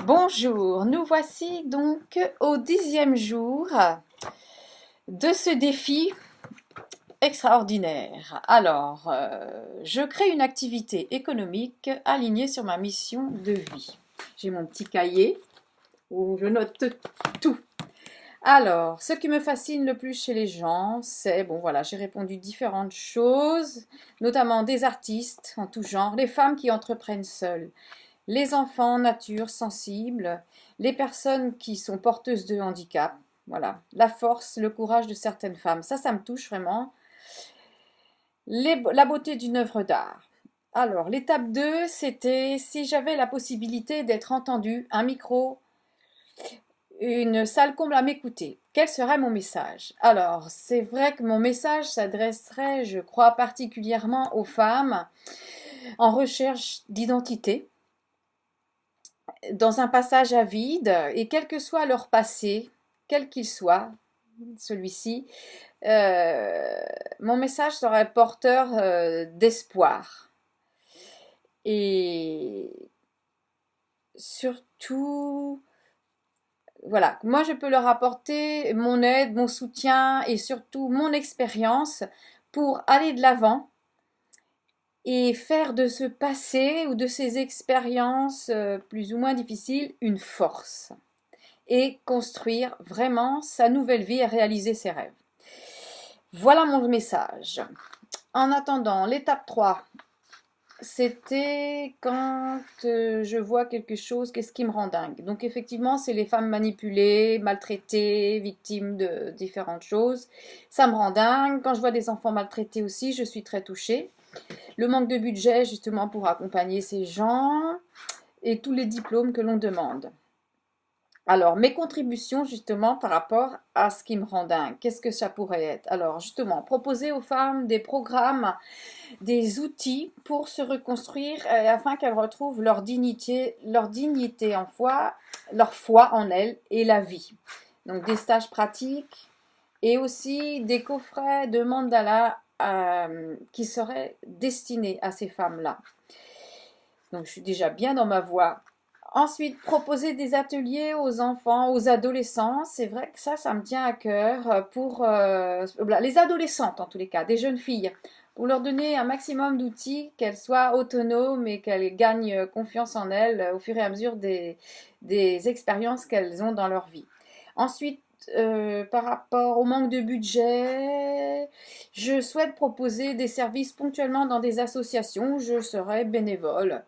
Bonjour, nous voici donc au 10e jour de ce défi extraordinaire. Alors, je crée une activité économique alignée sur ma mission de vie. J'ai mon petit cahier où je note tout. Alors, ce qui me fascine le plus chez les gens, c'est, bon voilà, j'ai répondu différentes choses, notamment des artistes en tout genre, les femmes qui entreprennent seules, les enfants, nature, sensibles, les personnes qui sont porteuses de handicap, voilà, la force, le courage de certaines femmes, ça me touche vraiment. La beauté d'une œuvre d'art. Alors, l'étape 2, c'était si j'avais la possibilité d'être entendue, un micro, une salle comble à m'écouter. Quel serait mon message? Alors, c'est vrai que mon message s'adresserait, je crois, particulièrement aux femmes en recherche d'identité, dans un passage à vide, et quel que soit leur passé, quel qu'il soit, celui-ci, mon message serait porteur d'espoir. Et surtout, voilà, moi je peux leur apporter mon aide, mon soutien et surtout mon expérience pour aller de l'avant et faire de ce passé ou de ces expériences plus ou moins difficiles une force et construire vraiment sa nouvelle vie et réaliser ses rêves. Voilà mon message. En attendant, l'étape 3, c'était quand je vois quelque chose, qu'est-ce qui me rend dingue. Donc effectivement, c'est les femmes manipulées, maltraitées, victimes de différentes choses. Ça me rend dingue. Quand je vois des enfants maltraités aussi, je suis très touchée. Le manque de budget justement pour accompagner ces gens et tous les diplômes que l'on demande. Alors, mes contributions justement par rapport à ce qui me rend dingue, qu'est-ce que ça pourrait être? Alors justement, proposer aux femmes des programmes, des outils pour se reconstruire afin qu'elles retrouvent leur dignité en foi, leur foi en elles et la vie. Donc des stages pratiques et aussi des coffrets de mandala qui seraient destinés à ces femmes-là. Donc je suis déjà bien dans ma voie. Ensuite, proposer des ateliers aux enfants, aux adolescents, c'est vrai que ça me tient à cœur pour les adolescentes en tous les cas, des jeunes filles, pour leur donner un maximum d'outils, qu'elles soient autonomes et qu'elles gagnent confiance en elles au fur et à mesure des expériences qu'elles ont dans leur vie. Ensuite, par rapport au manque de budget, je souhaite proposer des services ponctuellement dans des associations où je serai bénévole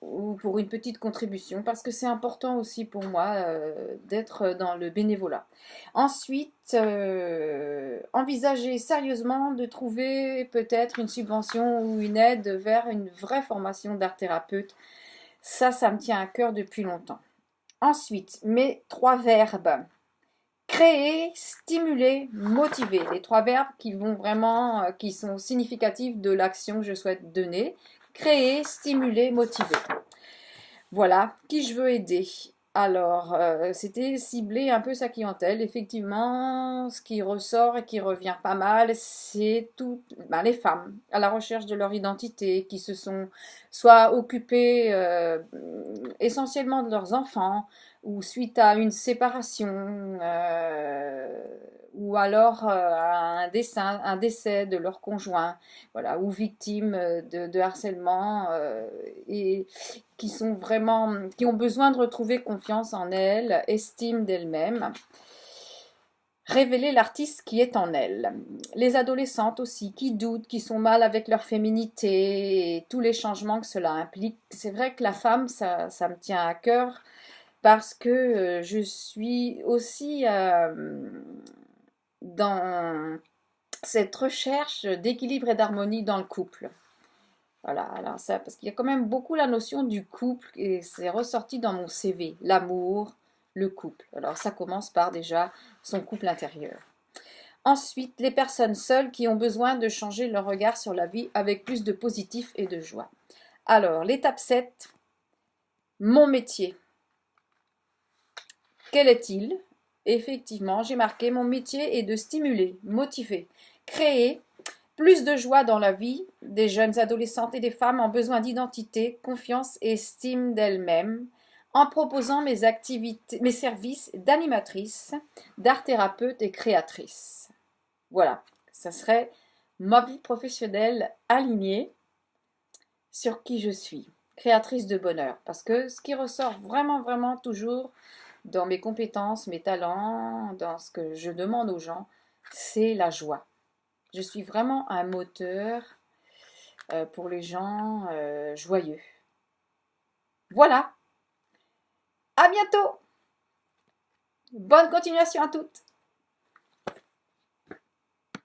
ou pour une petite contribution, parce que c'est important aussi pour moi d'être dans le bénévolat. Ensuite, envisager sérieusement de trouver peut-être une subvention ou une aide vers une vraie formation d'art-thérapeute. Ça me tient à cœur depuis longtemps. Ensuite, mes 3 verbes. Créer, stimuler, motiver. Les 3 verbes qui vont vraiment, qui sont significatifs de l'action que je souhaite donner. Créer, stimuler, motiver. Voilà, qui je veux aider. Alors, c'était cibler un peu sa clientèle. Effectivement, ce qui ressort et qui revient pas mal, c'est les femmes à la recherche de leur identité, qui se sont soit occupées essentiellement de leurs enfants, ou suite à une séparation, ou alors à un décès de leur conjoint, voilà, ou victimes de harcèlement, et qui sont vraiment, qui ont besoin de retrouver confiance en elles, estime d'elles-mêmes, révéler l'artiste qui est en elles. Les adolescentes aussi, qui doutent, qui sont mal avec leur féminité et tous les changements que cela implique. C'est vrai que la femme, ça me tient à cœur parce que je suis aussi dans cette recherche d'équilibre et d'harmonie dans le couple. Voilà, alors ça, parce qu'il y a quand même beaucoup la notion du couple et c'est ressorti dans mon CV, l'amour, le couple. Alors ça commence par déjà son couple intérieur. Ensuite, les personnes seules qui ont besoin de changer leur regard sur la vie avec plus de positif et de joie. Alors, l'étape 7, mon métier. Quel est-il? Effectivement, j'ai marqué mon métier est de stimuler, motiver, créer plus de joie dans la vie des jeunes adolescentes et des femmes en besoin d'identité, confiance et estime d'elles-mêmes, en proposant mes activités, mes services d'animatrice, d'art thérapeute et créatrice. Voilà, ça serait ma vie professionnelle alignée sur qui je suis, créatrice de bonheur. Parce que ce qui ressort vraiment, vraiment toujours dans mes compétences, mes talents, dans ce que je demande aux gens, c'est la joie. Je suis vraiment un moteur pour les gens joyeux. Voilà, à bientôt. Bonne continuation à toutes.